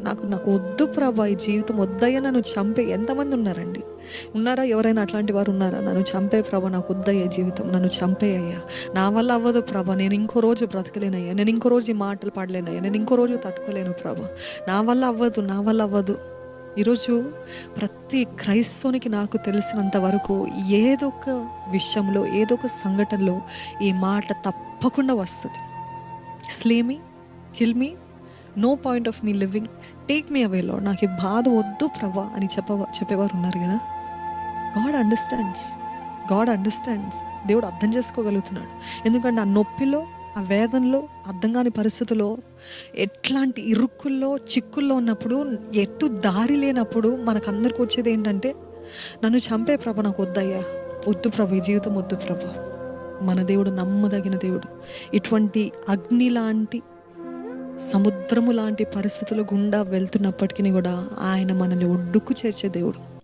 నాకు నాకు వద్దు ప్రభా, ఈ జీవితం వద్దయ్యా, నన్ను చంపే. ఎంతమంది ఉన్నారండి? ఉన్నారా? ఎవరైనా అట్లాంటి వారు ఉన్నారా? నన్ను చంపే ప్రభా, నాకు వద్దయ్యా జీవితం, నన్ను చంపేయ్యా, నా వల్ల అవ్వదు ప్రభా, నేను ఇంకో రోజు బ్రతకలేనయ్యా, నేను ఇంకో రోజు ఈ మాటలు పాడలేనయ్యా, నేను ఇంకో రోజు తట్టుకోలేను ప్రభా, నా వల్ల అవ్వదు, నా వల్ల అవ్వదు. ఈరోజు ప్రతి క్రైస్తవునికి నాకు తెలిసినంత వరకు ఏదో ఒక విషయంలో, ఏదో ఒక సంఘటనలో ఈ మాట తప్పకుండా వస్తుంది. Slay me, kill me, no point of me living, take me away lord, నాకు ఈ బాధ వద్దు ప్రభా అని చెప్పేవారు ఉన్నారు కదా. God understands. దేవుడు అర్థం చేసుకోగలుగుతున్నాడు. ఎందుకంటే ఆ నొప్పిలో, ఆ వేదనలో, అర్థం కాని పరిస్థితుల్లో, ఎట్లాంటి ఇరుక్కుల్లో, చిక్కుల్లో ఉన్నప్పుడు, ఎటు దారి లేనప్పుడు మనకందరికి వచ్చేది ఏంటంటే, నన్ను చంపే ప్రభ, నాకు వద్దయ్యా, వద్దు ప్రభ, ఈ జీవితం వద్దు ప్రభ. మన దేవుడు నమ్మదగిన దేవుడు. ఇటువంటి అగ్ని లాంటి, సముద్రము లాంటి పరిస్థితుల గుండా వెళ్తున్నప్పటికీ కూడా ఆయన మనల్ని ఒడ్డుకు చేర్చే దేవుడు.